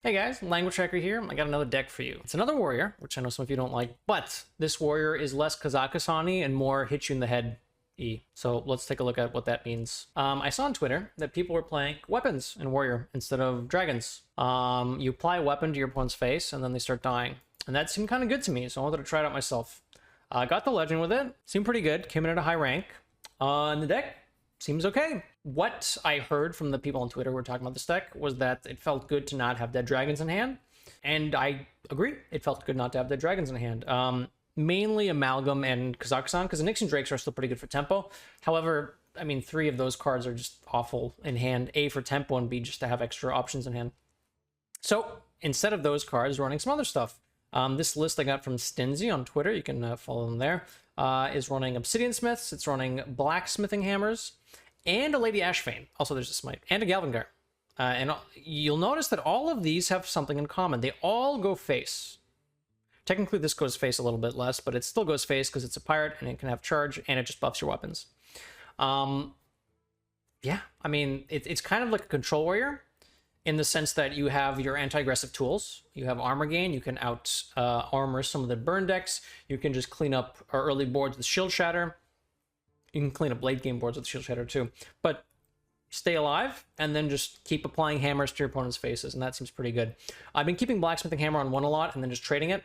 Hey guys, Languagehacker here. I got another deck for you. It's another warrior, which I know some of you don't like, but this warrior is less Kazakhstan-y and more hit you in the head E. So let's take a look at what that means. I saw on Twitter that people were playing weapons in warrior instead of dragons. You apply a weapon to your opponent's face and then they start dying. And that seemed kind of good to me, so I wanted to try it out myself. I got the legend with it. Seemed pretty good. Came in at a high rank. And the deck seems okay. What I heard from the people on Twitter who were talking about this deck was that it felt good to not have dead dragons in hand. And I agree. It felt good not to have dead dragons in hand. Mainly Amalgam and Kazakhstan, because the Nix and Drakes are still pretty good for tempo. However, I mean, 3 of those cards are just awful in hand. A, for tempo, and B, just to have extra options in hand. So, instead of those cards, running some other stuff. This list I got from Stinzy on Twitter, you can follow them there, is running Obsidian Smiths, it's running Blacksmithing Hammers, and a Lady Ashfane. Also, there's a Smite, and a Galvangar. And you'll notice that all of these have something in common. They all go face. Technically, this goes face a little bit less, but it still goes face because it's a pirate, and it can have charge, and it just buffs your weapons. Yeah, I mean, it's kind of like a control warrior, in the sense that you have your anti-aggressive tools, you have armor gain, you can out armor some of the burn decks, you can just clean up our early boards with shield shatter, you can clean up late game boards with shield shatter too, but stay alive and then just keep applying hammers to your opponent's faces, and that seems pretty good. I've been keeping Blacksmithing Hammer on 1 a lot and then just trading it.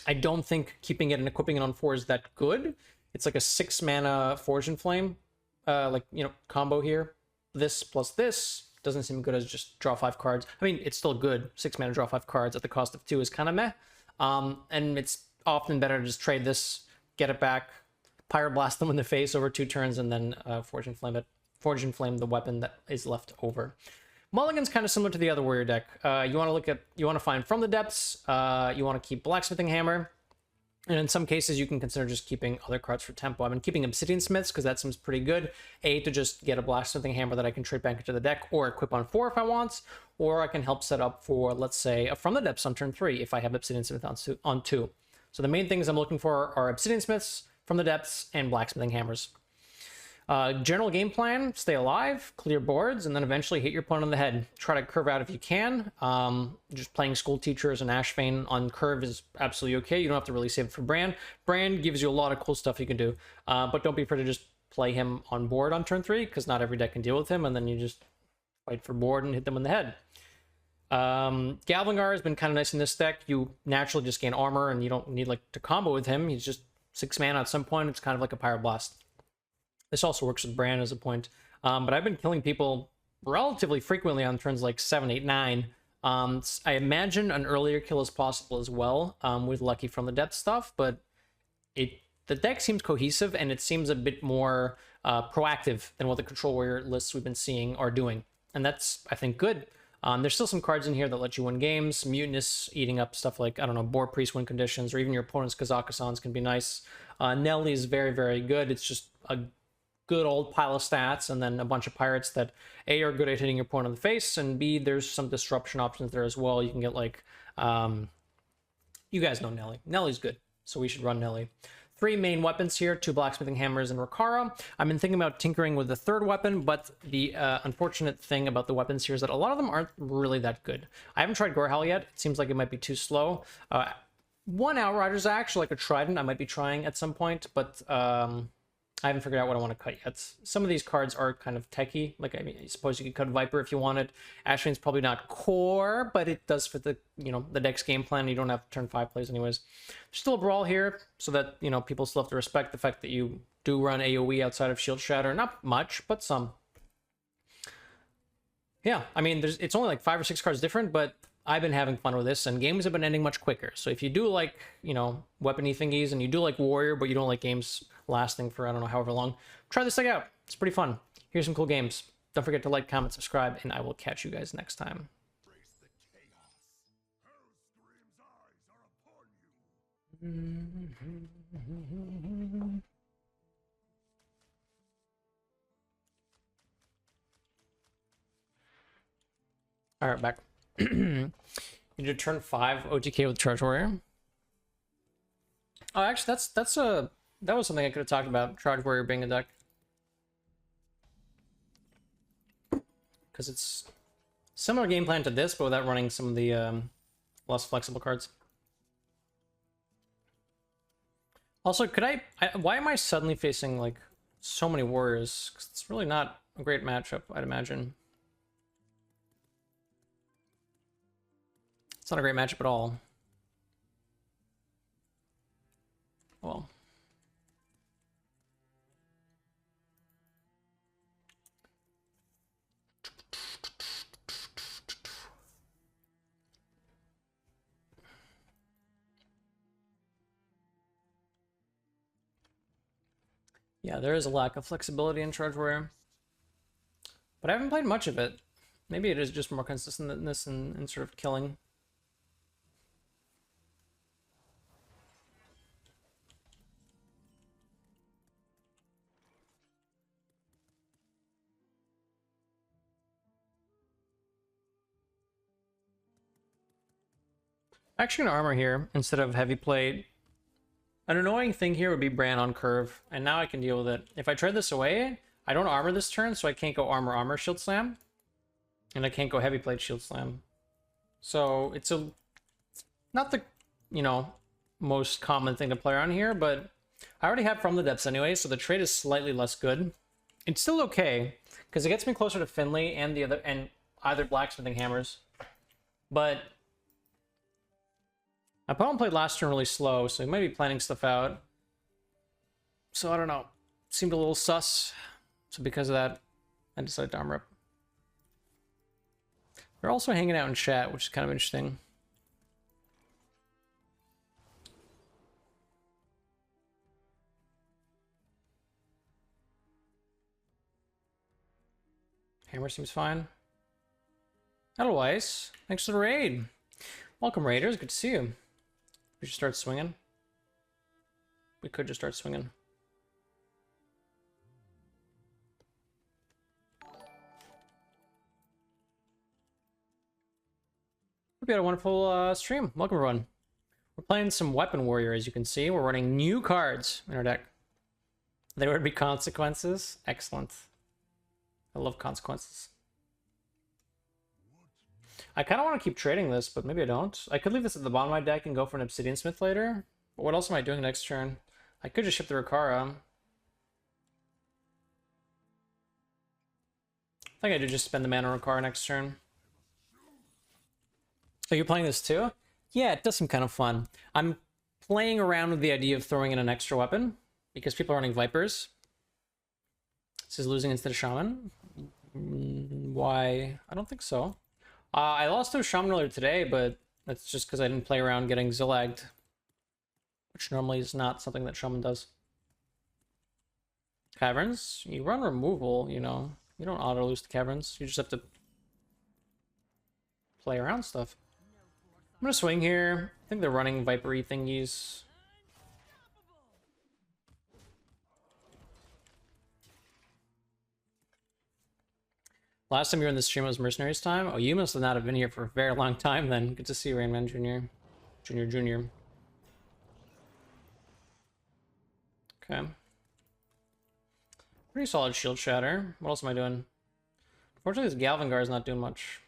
I don't think keeping it and equipping it on 4 is that good. It's like a 6 mana Forge and Flame, combo here. This plus this doesn't seem good as just draw 5 cards. I mean, it's still good. 6 mana, draw 5 cards at the cost of 2 is kind of meh. And it's often better to just trade this, get it back, Pyre Blast them in the face over 2 turns, and then Forge and Flame it. Forge and Flame the weapon that is left over. Mulligan's kind of similar to the other warrior deck. You want to find From the Depths. You want to keep Blacksmithing Hammer. And in some cases, you can consider just keeping other cards for tempo. I've been keeping Obsidian Smiths because that seems pretty good. A, to just get a Blacksmithing Hammer that I can trade back into the deck or equip on 4 if I want. Or I can help set up for, let's say, a From the Depths on turn 3 if I have Obsidian Smith on 2. So the main things I'm looking for are Obsidian Smiths, From the Depths, and Blacksmithing Hammers. General game plan, stay alive, clear boards, and then eventually hit your opponent on the head. Try to curve out if you can. Just playing School Teachers and Ashfane on curve is absolutely okay. You don't have to really save it for Brand. Brand gives you a lot of cool stuff you can do, but don't be afraid to just play him on board on turn 3, because not every deck can deal with him, and then you just fight for board and hit them in the head. Galvangar has been kind of nice in this deck. You naturally just gain armor, and you don't need to combo with him. He's just 6 mana at some point. It's kind of like a Pyre Blast. This also works with Bran as a point. But I've been killing people relatively frequently on turns like 7, 8, 9. I imagine an earlier kill is possible as well with Lucky From the Depth stuff, but the deck seems cohesive and it seems a bit more proactive than what the control warrior lists we've been seeing are doing. And that's, I think, good. There's still some cards in here that let you win games. Mutinous eating up stuff like, I don't know, Board Priest win conditions, or even your opponent's Kazakhstans can be nice. Nelly is very, very good. It's just a good old pile of stats, and then a bunch of pirates that A, are good at hitting your opponent in the face, and B, there's some disruption options there as well. You can get you guys know Nelly. Nelly's good, so we should run Nelly. 3 main weapons here, 2 Blacksmithing Hammers and Rakara. I've been thinking about tinkering with the 3rd weapon, but the unfortunate thing about the weapons here is that a lot of them aren't really that good. I haven't tried Gorehowl yet. It seems like it might be too slow. 1 Outrider's Axe, like a Trident, I might be trying at some point, but I haven't figured out what I want to cut yet. Some of these cards are kind of techy. Like, I mean, I suppose you could cut Viper if you wanted. Ashfane's probably not core, but it does fit the, the deck's game plan. You don't have turn 5 plays anyways. There's still a Brawl here, so that, people still have to respect the fact that you do run AoE outside of Shield Shatter. Not much, but some. Yeah, I mean, it's only like 5 or 6 cards different, but I've been having fun with this, and games have been ending much quicker. So if you do like, weapony thingies, and you do like Warrior, but you don't like games lasting for, I don't know, however long, try this thing out. It's pretty fun. Here's some cool games. Don't forget to like, comment, subscribe, and I will catch you guys next time. All right, back. You did turn 5 OTK with Charge Warrior. Oh, actually, that was something I could have talked about. Charge Warrior being a deck, because it's Similar game plan to this, but without running some of the less flexible cards. Also, why am I suddenly facing like so many warriors? 'Cause it's really not a great matchup, I'd imagine. It's not a great matchup at all. Well. Yeah, there is a lack of flexibility in Charge Warrior. But I haven't played much of it. Maybe it is just more consistentness in sort of killing. Actually, an armor here instead of heavy plate. An annoying thing here would be Bran on curve, and now I can deal with it. If I trade this away, I don't armor this turn, so I can't go armor shield slam, and I can't go heavy plate shield slam. So it's not the most common thing to play around here, but I already have From the Depths anyway, so the trade is slightly less good. It's still okay because it gets me closer to Finley and either Blacksmithing hammers, but my opponent played last turn really slow, so he might be planning stuff out. So I don't know. It seemed a little sus. So because of that, I decided to armor up. They're also hanging out in chat, which is kind of interesting. Hammer seems fine. Otherwise, thanks for the raid. Welcome, raiders. Good to see you. We should start swinging. We could just start swinging. Hope you had a wonderful stream. Welcome, everyone. We're playing some Weapon Warrior, as you can see. We're running new cards in our deck. There would be consequences. Excellent. I love consequences. I kind of want to keep trading this, but maybe I don't. I could leave this at the bottom of my deck and go for an Obsidian Smith later. But what else am I doing next turn? I could just ship the Rikara. I think I did just spend the mana on Rikara next turn. Are you playing this too? Yeah, it does seem kind of fun. I'm playing around with the idea of throwing in an extra weapon because people are running Vipers. This is losing instead of Shaman. Why? I don't think so. I lost to a Shaman earlier today, but that's just because I didn't play around getting Zillagged, which normally is not something that Shaman does. Caverns? You run removal, you know. You don't auto-lose to Caverns. You just have to play around stuff. I'm gonna swing here. I think they're running Vipery thingies. Last time you were in the stream was Mercenaries time. Oh, you must not have been here for a very long time then. Good to see you, Rainman Jr. Junior. Okay. Pretty solid shield shatter. What else am I doing? Unfortunately, this Galvangar is not doing much.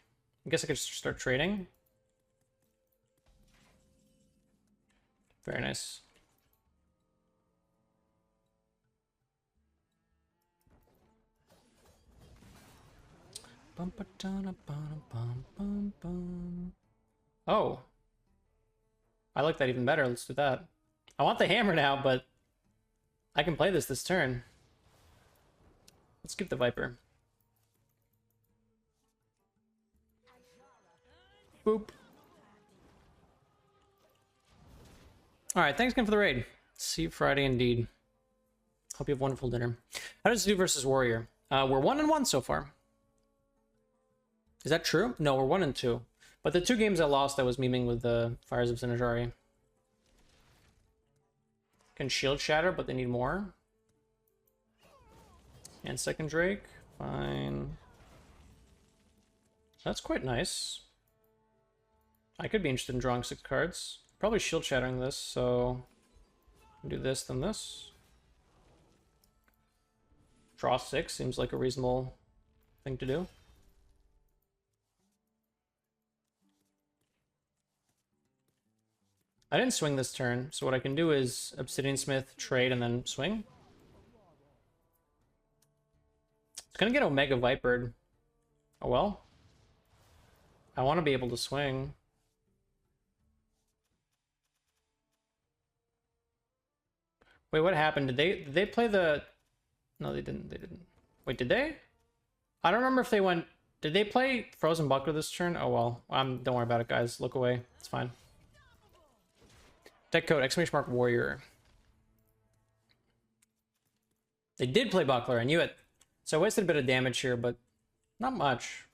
I guess I could just start trading. Very nice. Oh. I like that even better. Let's do that. I want the hammer now, but I can play this turn. Let's keep the Viper. Boop. Alright, thanks again for the raid. See you Friday indeed. Hope you have a wonderful dinner. How does it do versus Warrior? We're 1-1 so far. Is that true? No, we're 1-2. But the 2 games I lost, I was memeing with the Fires of Sinajari. Can shield shatter, but they need more. And second Drake. Fine. That's quite nice. I could be interested in drawing 6 cards. Probably shield shattering this, so do this, then this. Draw 6 seems like a reasonable thing to do. I didn't swing this turn, so what I can do is Obsidian Smith, trade, and then swing. It's gonna get Omega Vipered. Oh well. I want to be able to swing. Wait, what happened? Did they play the... No, they didn't. They didn't. Wait, did they? I don't remember if they went... Did they play Frozen Buckler this turn? Oh well. Don't worry about it, guys. Look away. It's fine. Deck code, !! warrior. They did play Buckler, I knew it. So I wasted a bit of damage here, but not much.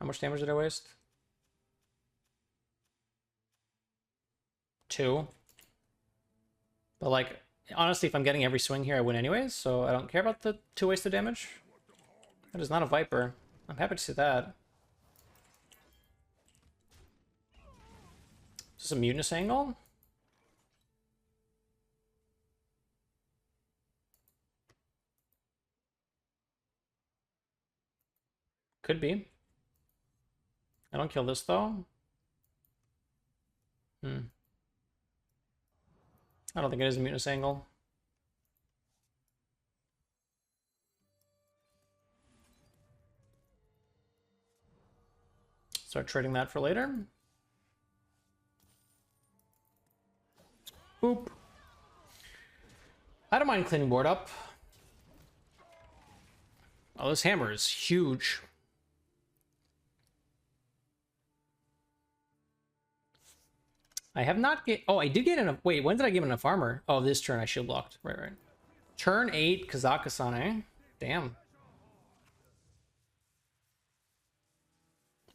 How much damage did I waste? 2. But like, honestly, if I'm getting every swing here, I win anyways, so I don't care about the 2 wasted damage. That is not a Viper. I'm happy to see that. Is this a Mutinous angle? Could be. I don't kill this though. I don't think it is a Mutinous angle. Start trading that for later. Boop. I don't mind cleaning board up. Oh, this hammer is huge. I have not get... Oh, I did get enough... Wait, when did I give enough armor? Oh, this turn I shield blocked. Right. Turn 8, Kazakhstan, eh? Damn.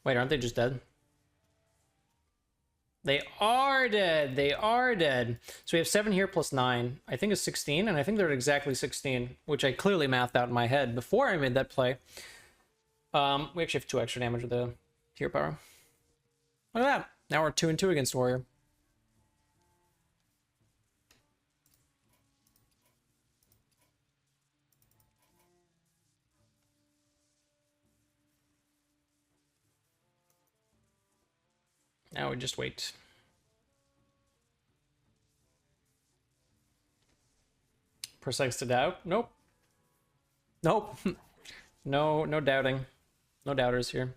Wait, aren't they just dead? They are dead. They are dead. So we have 7 here plus 9. I think it's 16, and I think they're at exactly 16, which I clearly mathed out in my head before I made that play. We actually have 2 extra damage with the hero power. Look at that. Now we're 2 and 2 against Warrior. Now we just wait. Persex to doubt? Nope. Nope. No doubting. No doubters here.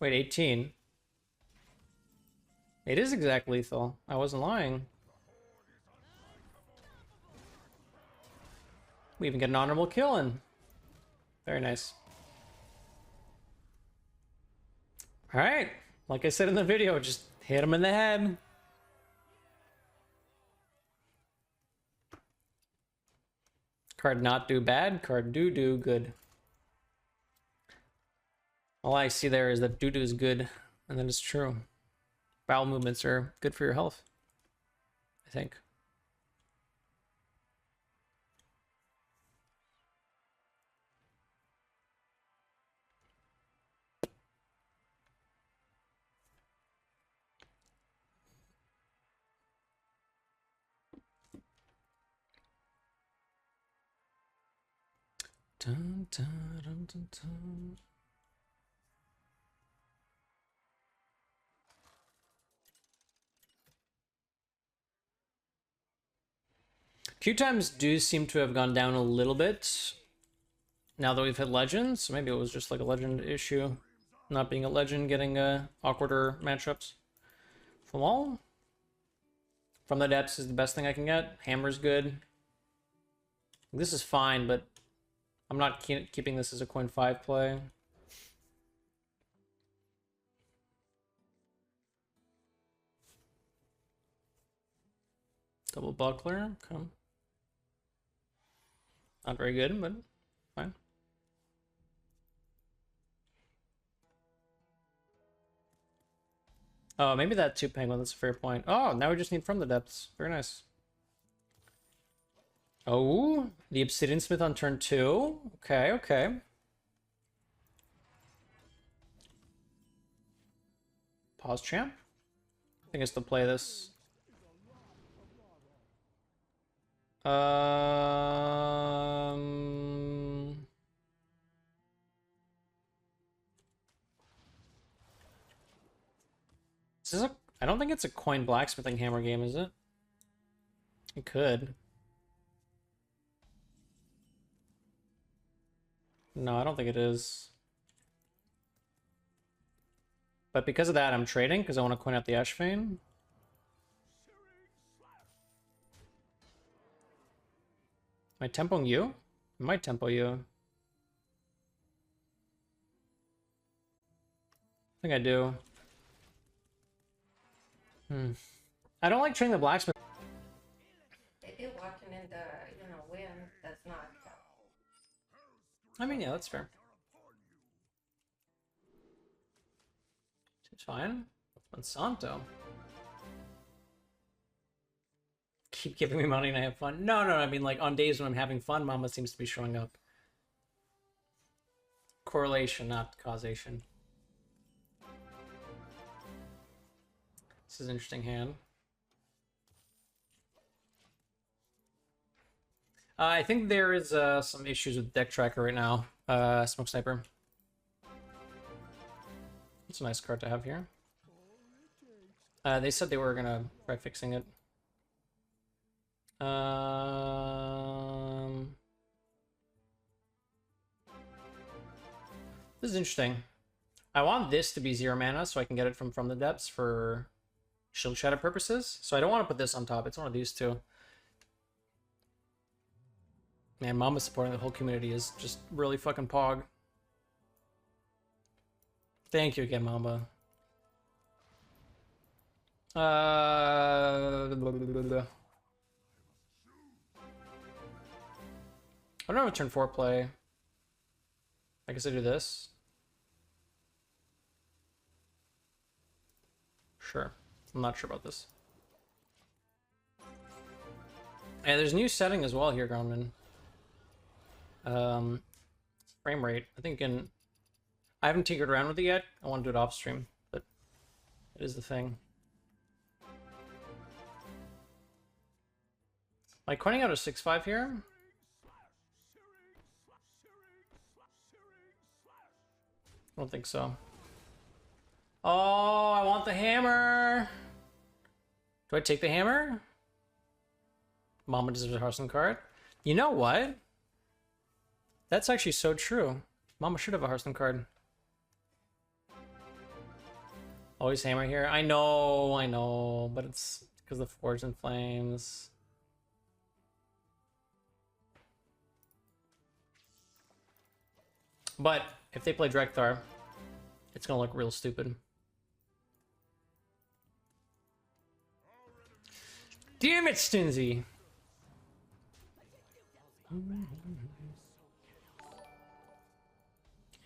Wait, 18. It is exactly lethal. I wasn't lying. We even get an honorable kill in. Very nice. Alright. Like I said in the video, just hit him in the head. Card not do bad, card do good. All I see there is that do is good, and that is true. Bowel movements are good for your health, I think. Dun, dun, dun, dun, dun. Queue times do seem to have gone down a little bit now that we've hit legends. So maybe it was just like a legend issue, not being a legend, getting awkwarder matchups. From all, from the depths is the best thing I can get. Hammer's good. This is fine, but I'm not keeping this as a coin 5 play. Double buckler, come. Not very good, but fine. Oh, maybe that 2 penguin, that's a fair point. Oh, now we just need from the depths. Very nice. Oh, the Obsidian Smith on turn 2. Okay, okay. Pause champ. I think I still play this. don't think it's a coin blacksmithing hammer game, is it? It could. No, I don't think it is. But because of that, I'm trading because I want to coin out the Ash Vein. Am I tempoing you? I might tempo you. I think I do. I don't like trading the blacksmith. It walking in the, wind, that's not. I mean, yeah, that's fair. It's fine. Monsanto. Keep giving me money and I have fun. No, I mean, like, on days when I'm having fun, Mama seems to be showing up. Correlation, not causation. This is an interesting hand. I think there is some issues with deck tracker right now. Smoke Sniper. It's a nice card to have here. They said they were gonna try fixing it. This is interesting. I want this to be 0 mana so I can get it from the depths for Shield Shadow purposes. So I don't want to put this on top. It's one of these two. Man, Mama supporting the whole community is just really fucking pog. Thank you again, Mamba. I don't have a turn 4 play. I guess I do this. Sure. I'm not sure about this. And there's a new setting as well here, Groundman. Frame rate. I think I haven't tinkered around with it yet. I want to do it off stream, but it is the thing. Am I coining out a 6/5 here? I don't think so. Oh, I want the hammer. Do I take the hammer? Mama deserves a Hearthstone card. You know what? That's actually so true. Mama should have a Hearthstone card. Always hammer here. I know, but it's because of Forged in Flames. But if they play Drekthar, it's gonna look real stupid. Damn it, Stinzy!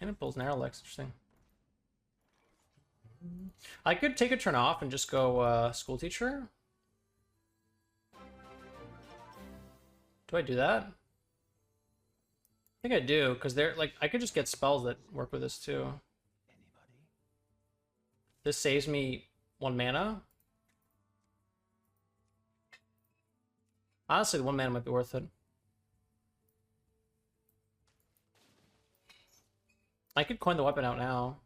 And it pulls Narrowlex, interesting. I could take a turn off and just go School Teacher. Do I do that? I think I do, because they're like, I could just get spells that work with this too. This saves me 1 mana. Honestly, the 1 mana might be worth it. I could coin the weapon out now.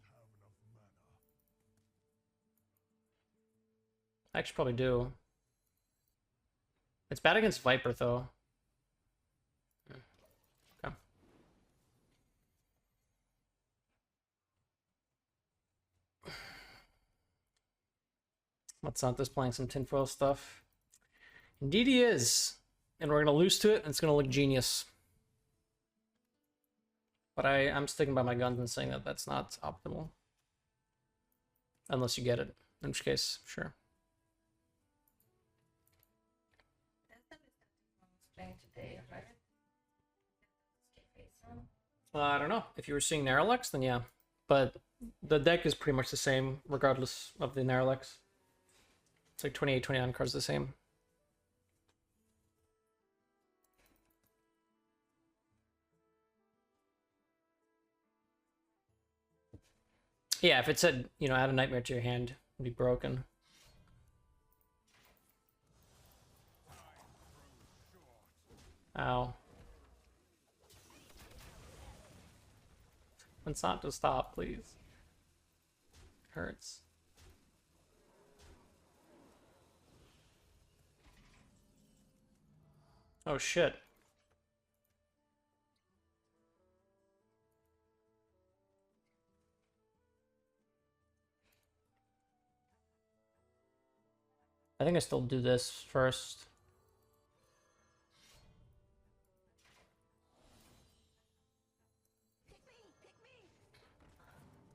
I actually probably do. It's bad against Viper, though. Okay. Monsanto's playing some tinfoil stuff. Indeed he is. And we're going to lose to it, and it's going to look genius. But I'm sticking by my guns and saying that that's not optimal. Unless you get it. In which case, sure. I don't know. If you were seeing Narrowlex, then yeah. But the deck is pretty much the same, regardless of the Narrowlex. It's like 28, 29 cards the same. Yeah, if it said, add a nightmare to your hand, it'd be broken. Ow. Monsanto, stop, please. It hurts. Oh shit. I think I still do this first.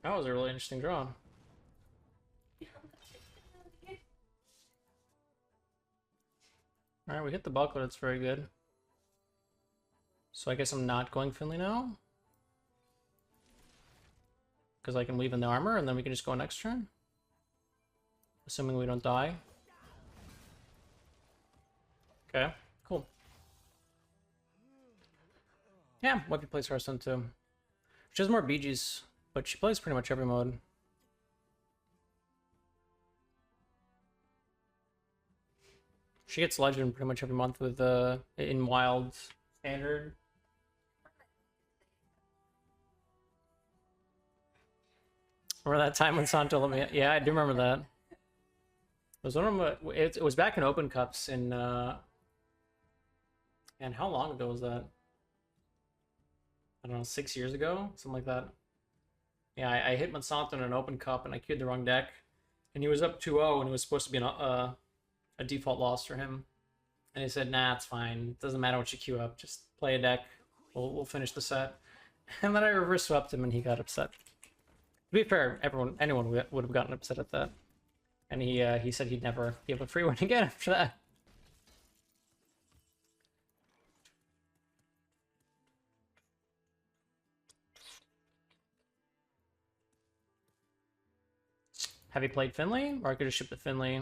That was a really interesting draw. Alright, we hit the buckler, that's very good. So I guess I'm not going Finley now. Because I can leave in the armor, and then we can just go next turn. Assuming we don't die. Okay, cool. Yeah, Webby plays Hearthstone too. She has more BGs, but she plays pretty much every mode. She gets Legend pretty much every month with in Wild Standard. Remember that time when Santo let me? Yeah, I do remember that. It was one of my, it was back in Open Cups in and how long ago was that? I don't know, 6 years ago, something like that. Yeah, I hit Monsanto in an Open Cup and I queued the wrong deck, and he was up 2-0 and it was supposed to be a default loss for him, and he said, "Nah, it's fine. It doesn't matter what you queue up. Just play a deck. We'll finish the set." And then I reverse swept him and he got upset. To be fair, anyone would have gotten upset at that. And he said he'd never give a free win again after that. Have you played Finley? Or I could just ship the Finley. I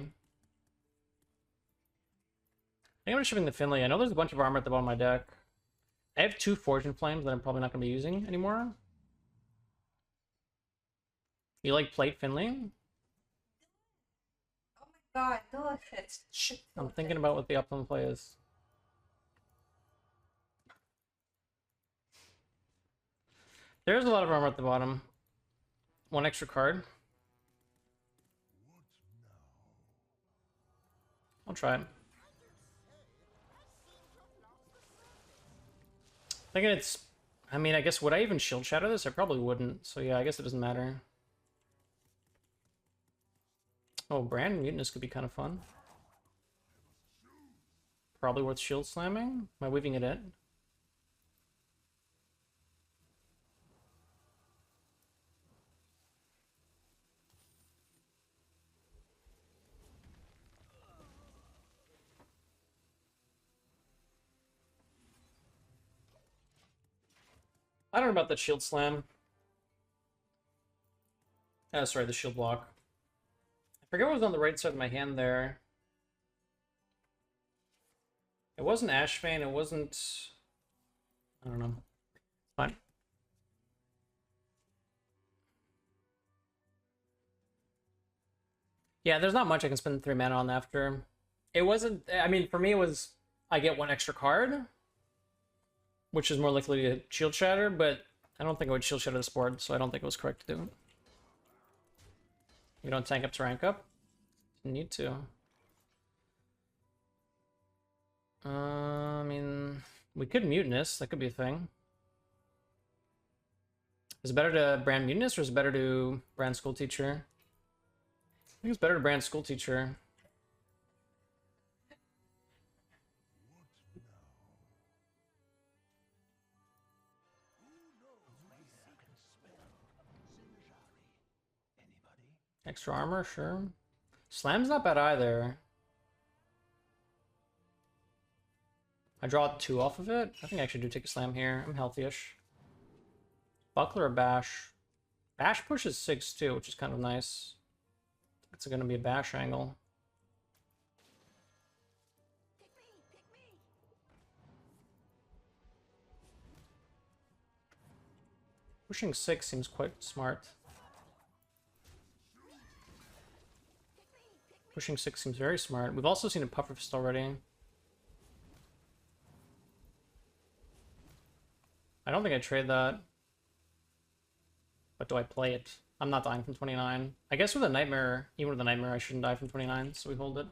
think I'm just shipping the Finley. I know there's a bunch of armor at the bottom of my deck. I have 2 Fortune Flames that I'm probably not going to be using anymore. You like plate Finley? Oh my god, do it. Shit. I'm thinking about what the optimum play is. There's a lot of armor at the bottom. 1 extra card. I'll try it. Thinking it's... I mean, I guess, would I even shield shatter this? I probably wouldn't. So yeah, I guess it doesn't matter. Oh, Brand Mutinous could be kind of fun. Probably worth shield slamming. Am I weaving it in? I don't know about that shield slam. Sorry, the shield block. I forget what was on the right side of my hand there. It wasn't Ashbane, it wasn't... I don't know. Fine. Yeah, there's not much I can spend 3 mana on after. It wasn't... I mean, for me it was... I get 1 extra card, which is more likely to shield shatter, but I don't think I would shield shatter this board, so I don't think it was correct to do it. You don't tank up to rank up? You need to. I mean, we could Mutinous. That could be a thing. Is it better to brand Mutinous or is it better to brand School Teacher? I think it's better to brand School Teacher. Extra armor, sure. Slam's not bad either. I draw 2 off of it. I think I actually do take a slam here. I'm healthy-ish. Buckler or Bash? Bash pushes 6 too, which is kind of nice. It's going to be a Bash angle. Pushing 6 seems quite smart. Pushing 6 seems very smart. We've also seen a Puffer Fist already. I don't think I trade that. But do I play it? I'm not dying from 29. I guess with a Nightmare, even with a Nightmare, I shouldn't die from 29, so we hold it.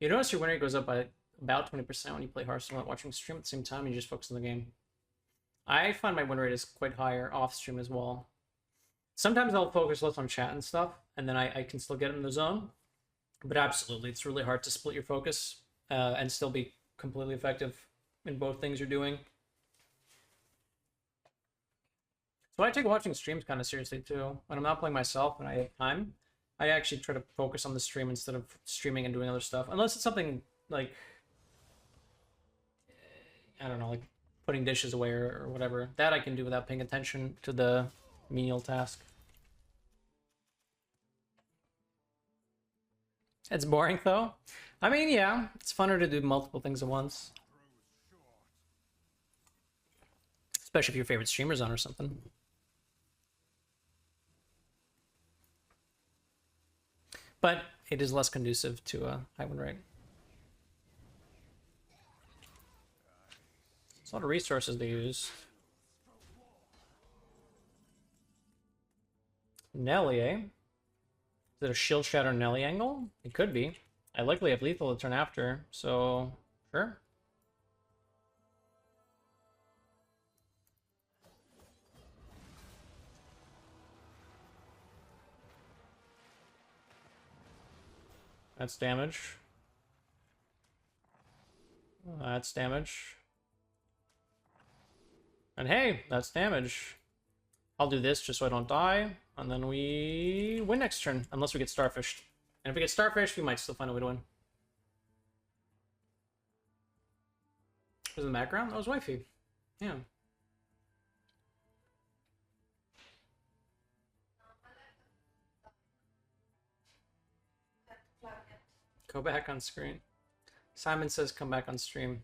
You notice your win rate goes up by about 20% when you play Hearthstone without watching stream at the same time. You just focus on the game. I find my win rate is quite higher off stream as well. Sometimes I'll focus less on chat and stuff, and then I can still get in the zone. But absolutely, it's really hard to split your focus and still be completely effective in both things you're doing. So I take watching streams kind of seriously too. When I'm not playing myself and I have time, I actually try to focus on the stream instead of streaming and doing other stuff. Unless it's something like, I don't know, like putting dishes away or whatever. That I can do without paying attention to the menial task. It's boring though. I mean, yeah, it's funner to do multiple things at once. Especially if your favorite streamer's on or something. But it is less conducive to a high win rate. It's a lot of resources they use. Nelly, eh? Is it a shield shatter Nelly angle? It could be. I likely have lethal to turn after, so sure. That's damage. That's damage. And hey, that's damage. I'll do this just so I don't die, and then we win next turn, unless we get starfished. And if we get starfished, we might still find a way to win. Who's in the background? That was wifey. Yeah. Go back on screen. Simon says come back on stream.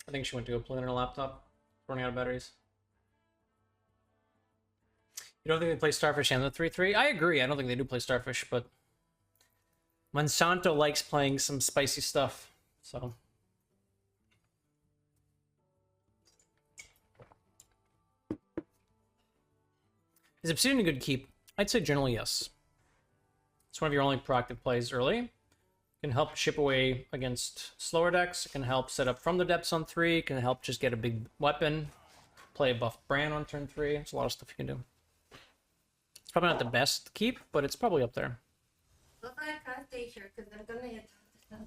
I think she went to go play on her laptop. Running out of batteries. You don't think they play Starfish and the 3-3? I agree. I don't think they do play Starfish, but Monsanto likes playing some spicy stuff, so. Is Obsidian a good keep? I'd say generally yes. It's one of your only proactive plays early. It can help chip away against slower decks. It can help set up from the depths on 3. It can help just get a big weapon. Play a buff Bran on turn 3. There's a lot of stuff you can do. It's probably not the best keep, but it's probably up there. Look, I can't stay here because I'm gonna hit the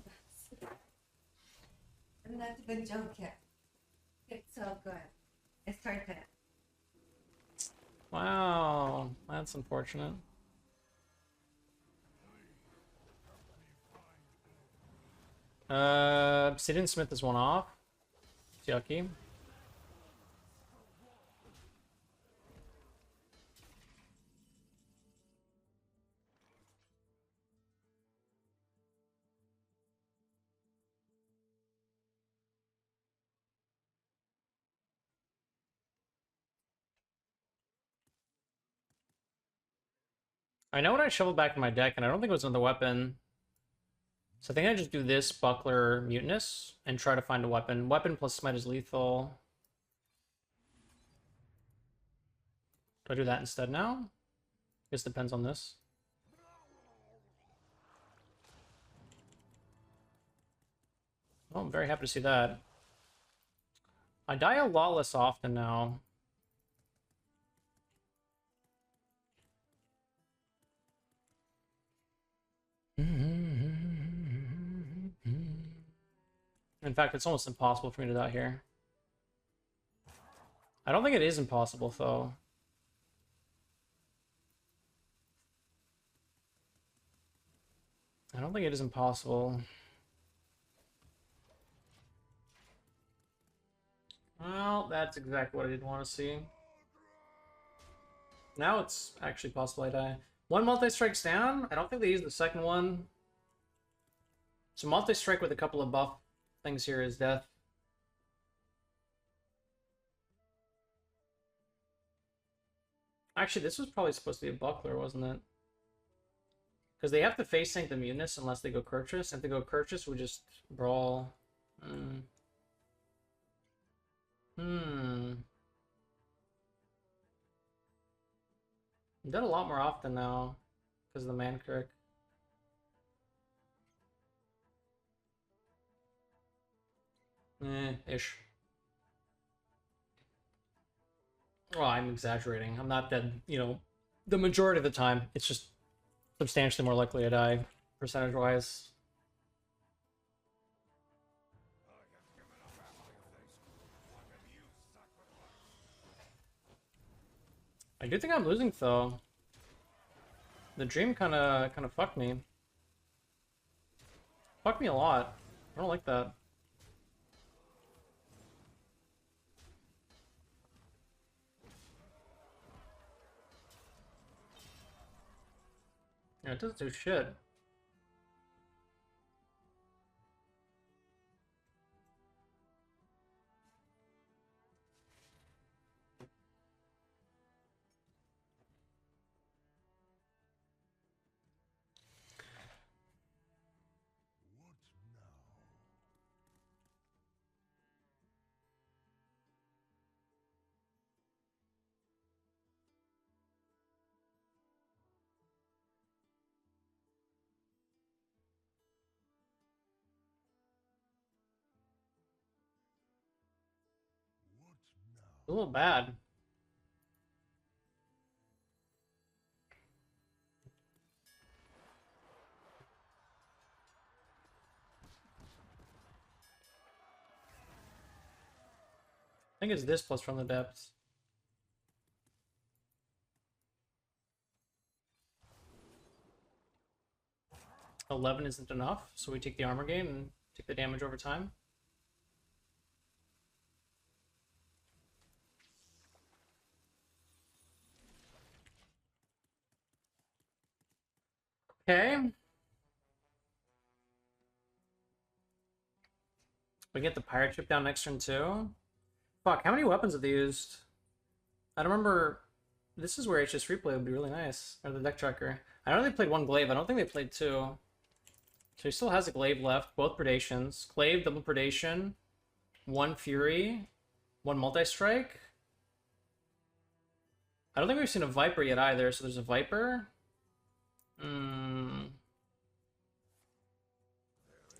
I'm not even joking. It's so good. It's started. Wow, that's unfortunate. Obsidian Smith is one off. It's yucky. I know what I shoveled back in my deck, and I don't think it was another weapon. So I think I just do this, Buckler, Mutinous, and try to find a weapon. Weapon plus Smite is lethal. Do I do that instead now? Guess depends on this. Oh, I'm very happy to see that. I die a lot less often now. In fact, it's almost impossible for me to die here. I don't think it is impossible, though. I don't think it is impossible. Well, that's exactly what I didn't want to see. Now it's actually possible I die. One multi-strikes down. I don't think they use the second one. So multi-strike with a couple of buff things here is death. Actually, this was probably supposed to be a buckler, wasn't it? Because they have to face sync the Mutinous unless they go Kurtrus. If they go Kurtrus, we just brawl. I'm dead a lot more often now. because of the man crick. Ish. Well, I'm exaggerating. I'm not dead, you know, the majority of the time. It's just substantially more likely to die, percentage-wise. I do think I'm losing, though. The dream kind of fucked me. Fucked me a lot. I don't like that. Yeah, it doesn't do shit. It's a little bad. I think it's this plus from the depths. $11 isn't enough, so we take the armor gain and take the damage over time. Okay. We get the pirate ship down next turn too. Fuck, how many weapons have they used? I don't remember. This is where HS replay would be really nice. Or the deck tracker. I know they played one glaive. I don't think they played two. So he still has a glaive left. Both predations. Glaive, double predation. One fury. One multi-strike. I don't think we've seen a viper yet either. So there's a viper.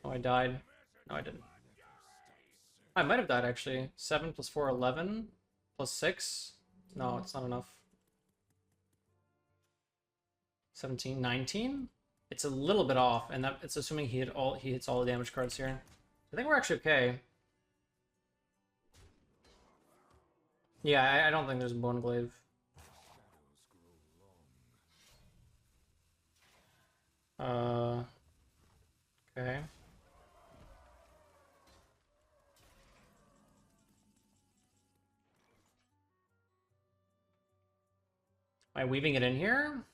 Oh, I died. No, I didn't. I might have died actually. 7 plus 4, 11. Plus 6. No, it's not enough. 17, 19. It's a little bit off, and that it's assuming he hits all the damage cards here. I think we're actually okay. Yeah, I don't think there's a bone glaive. Okay. Am I weaving it in here?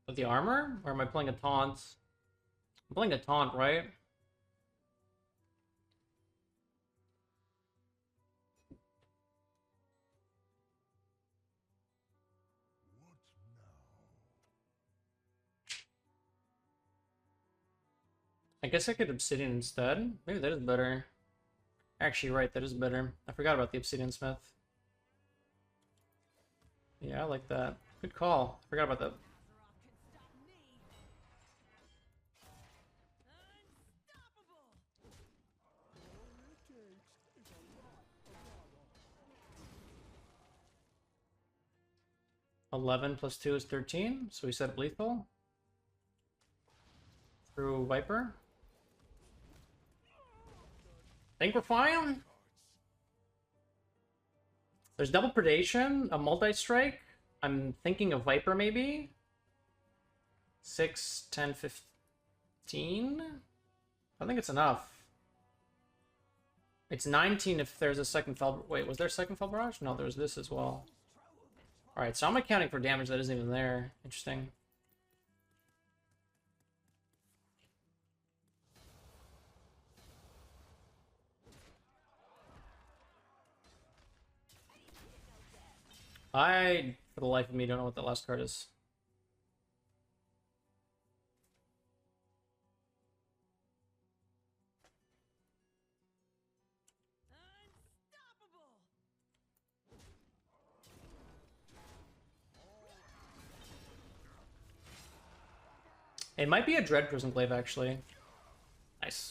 With the armor? Or am I playing a taunt? I'm playing a taunt, right? I guess I could obsidian instead. Maybe that is better. Actually, right, that is better. I forgot about the obsidian smith. Yeah, I like that. Good call. I forgot about that. $11 plus 2 is 13, so we set up lethal. Through Viper. Think we're fine? There's double predation, a multi-strike. I'm thinking of Viper maybe. 6, 10, 15. I think it's enough. It's 19 if there's a second Fel... Wait, was there a second Fel Barrage? No, there's this as well. Alright, so I'm accounting for damage that isn't even there. Interesting. I, for the life of me, don't know what that last card is. It might be a Dread Prison Glaive, actually. Nice.